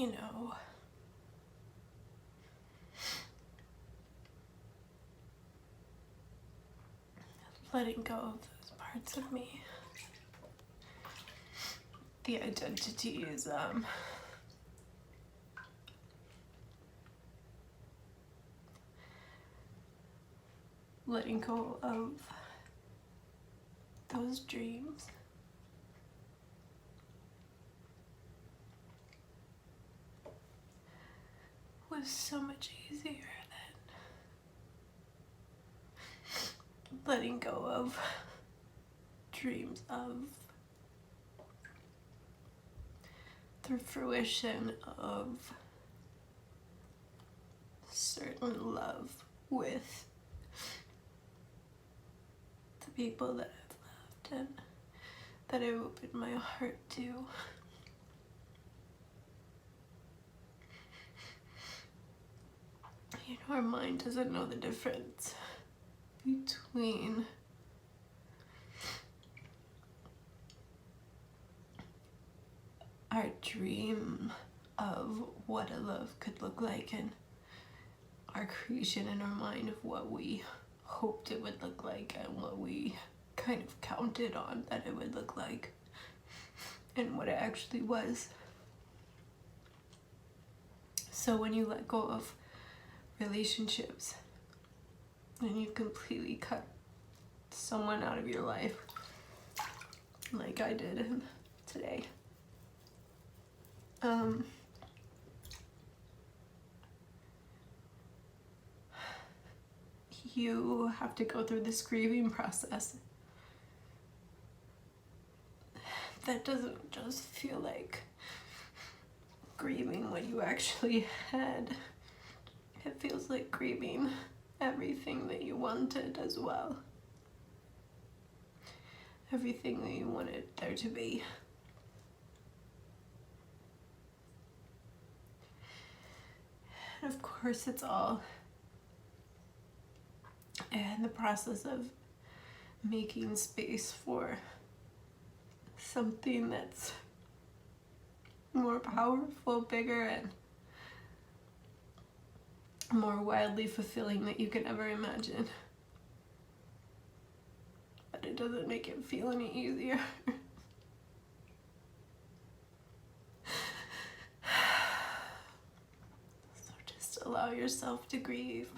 you know, letting go of those parts of me. The identity is letting go of those dreams. Was so much easier than letting go of dreams of the fruition of certain love with the people that I've loved and that I opened my heart to. You know, our mind doesn't know the difference between our dream of what a love could look like and our creation in our mind of what we hoped it would look like and what we kind of counted on that it would look like and what it actually was. So when you let go of relationships and you completely cut someone out of your life, like I did today, you have to go through this grieving process that doesn't just feel like grieving what you actually had. It feels like grieving everything that you wanted as well. Everything that you wanted there to be. And of course it's all in the process of making space for something that's more powerful, bigger, and more wildly fulfilling that you could ever imagine. But it doesn't make it feel any easier. So just allow yourself to grieve.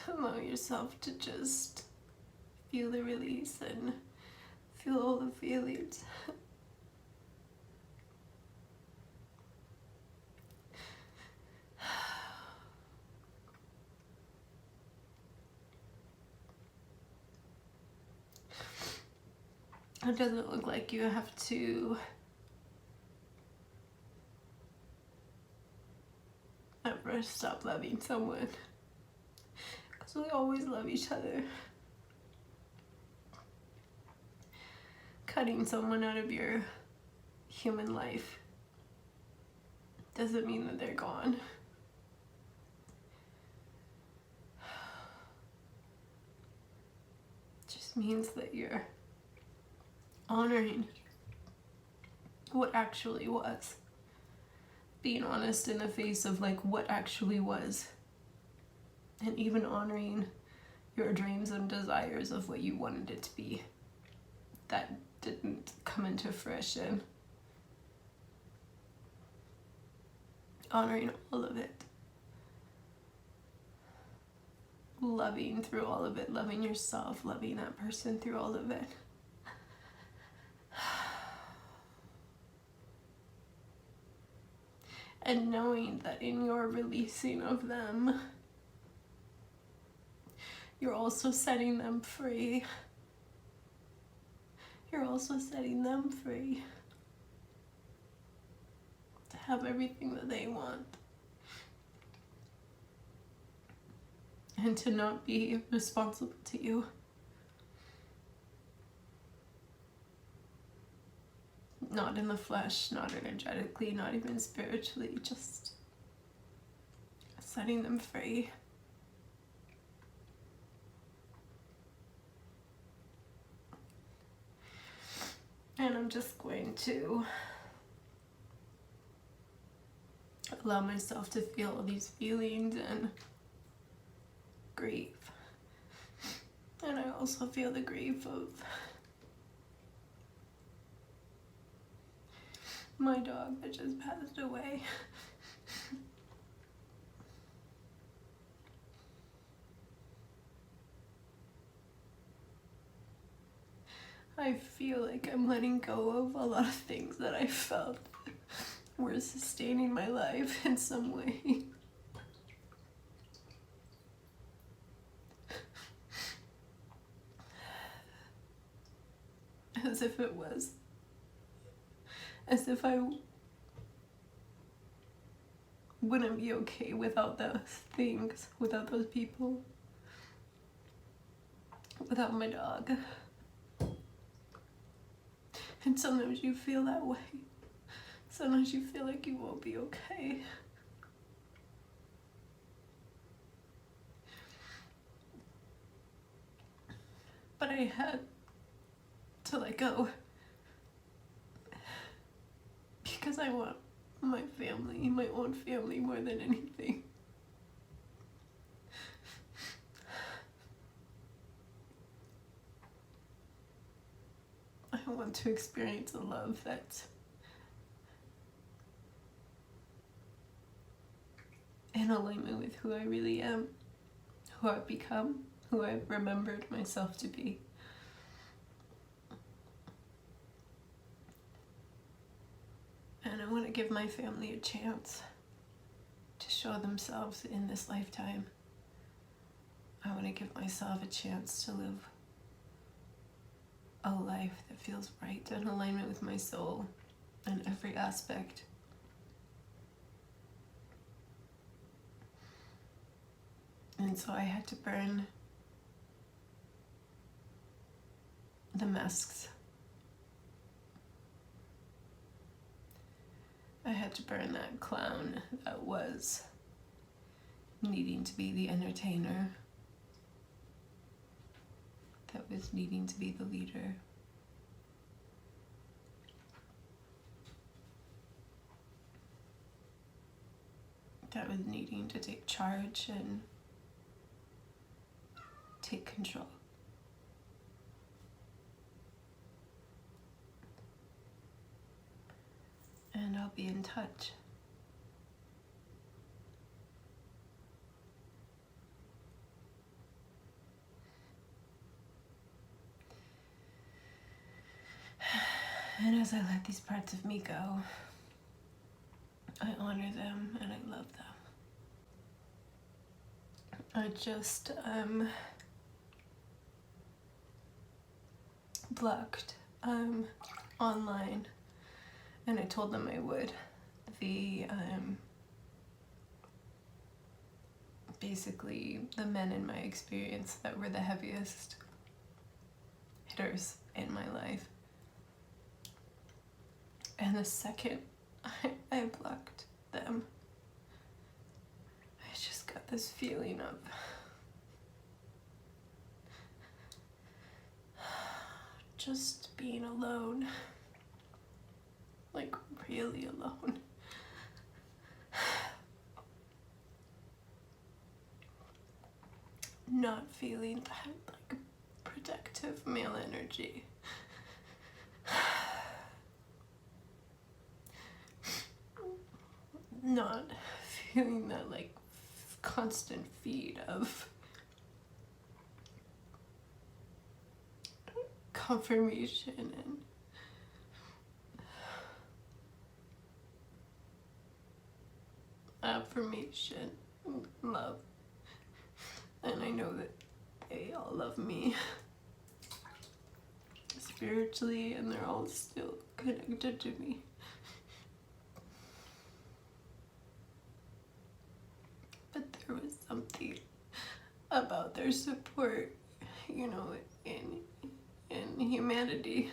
Allow yourself to just feel the release and feel all the feelings. It doesn't look like you have to ever stop loving someone, because we always love each other. Cutting someone out of your human life doesn't mean that they're gone. It just means that you're honoring what actually was. Being honest in the face of like what actually was. And even honoring your dreams and desires of what you wanted it to be that didn't come into fruition. Honoring all of it. Loving through all of it. Loving yourself. Loving that person through all of it. And knowing that in your releasing of them, you're also setting them free. You're also setting them free to have everything that they want. And to not be responsible to you. Not in the flesh, not energetically, not even spiritually, just setting them free. And I'm just going to allow myself to feel all these feelings and grief. And I also feel the grief of my dog that just passed away. I feel like I'm letting go of a lot of things that I felt were sustaining my life in some way. As if it was. As if I wouldn't be okay without those things, without those people, without my dog. And sometimes you feel that way. Sometimes you feel like you won't be okay. But I had to let go. Because I want my family, my own family, more than anything. I want to experience a love that's in alignment with who I really am, who I've become, who I've remembered myself to be. And I want to give my family a chance to show themselves in this lifetime. I want to give myself a chance to live a life that feels right, in alignment with my soul in every aspect. And so I had to burn the masks. I had to burn that clown that was needing to be the entertainer, that was needing to be the leader. That was needing to take charge and take control. And I'll be in touch. And as I let these parts of me go, I honor them and I love them. I just blocked online, and I told them I would. Basically the men in my experience that were the heaviest hitters in my life. And the second I blocked them, I just got this feeling of just being alone. Like, really alone. Not feeling that, like, protective male energy. Not feeling that, like, constant feed of confirmation and affirmation, love. And I know that they all love me spiritually, and they're all still connected to me. But there was something about their support, you know, in humanity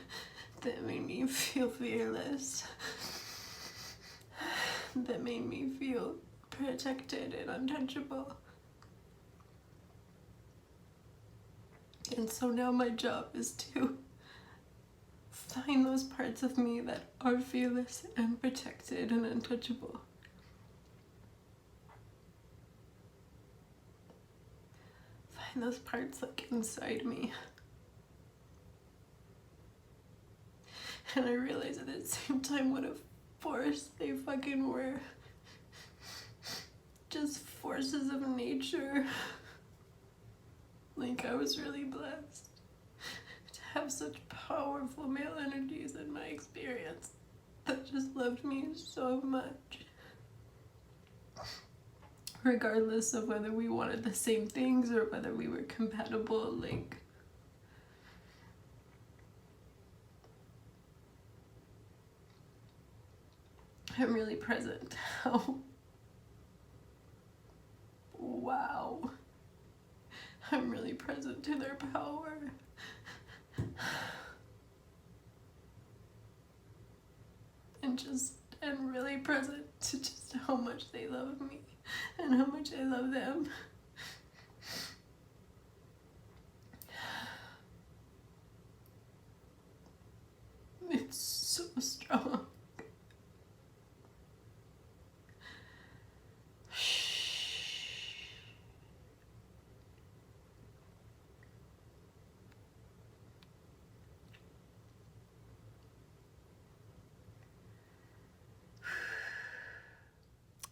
that made me feel fearless, that made me feel protected and untouchable. And so now my job is to Find those parts of me that are fearless and protected and untouchable. Find those parts like inside me. And I realized at the same time what a force they fucking were. Just forces of nature. Like, I was really blessed to have such powerful male energies in my experience that just loved me so much. Regardless of whether we wanted the same things or whether we were compatible, like, I'm really present now. Wow. I'm really present to their power. And really present to just how much they love me and how much I love them. It's so strong.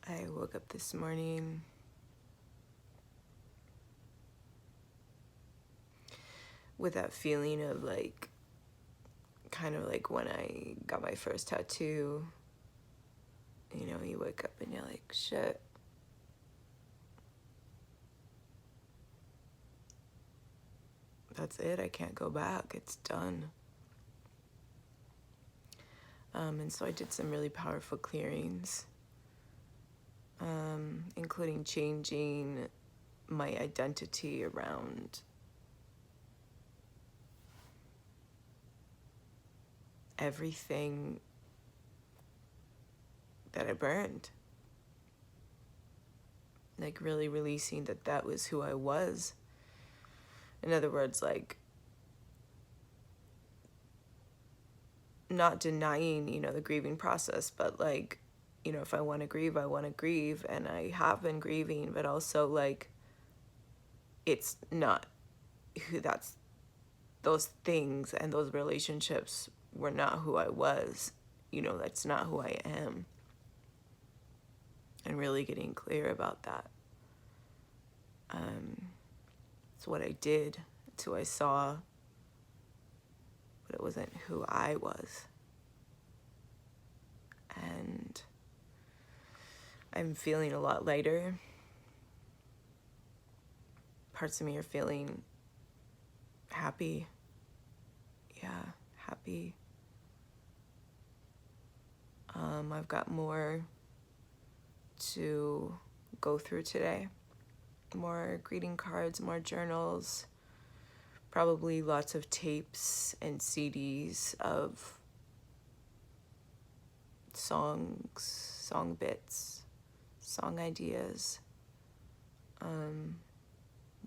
I woke up this morning with that feeling of like, kind of like when I got my first tattoo. You know, you wake up and you're like, shit. That's it, I can't go back, it's done. And so I did some really powerful clearings, including changing my identity around everything that I burned. Like, really releasing that that was who I was. In other words, like, not denying, you know, the grieving process, but like, you know, if I want to grieve, I want to grieve, and I have been grieving, but also like, it's not who that's, those things and those relationships were not who I was, you know, that's not who I am. And really getting clear about that. It's what I did, it's who I saw, but it wasn't who I was. And I'm feeling a lot lighter. Parts of me are feeling happy. Yeah, happy. I've got more to go through today. More greeting cards, more journals, probably lots of tapes and CDs of songs, song bits, song ideas.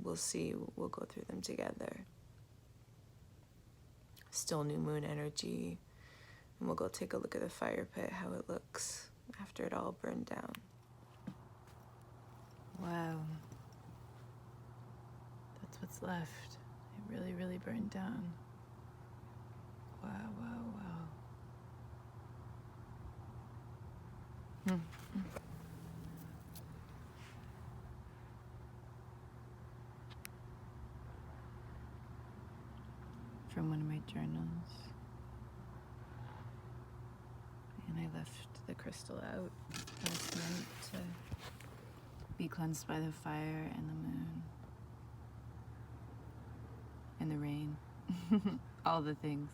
We'll see, we'll go through them together. Still new moon energy, and we'll go take a look at the fire pit, how it looks after it all burned down. Wow. That's what's left. It really, really burned down. Wow, wow, wow. From one of my journals. And I left the crystal out last night to be cleansed by the fire and the moon and the rain. All the things.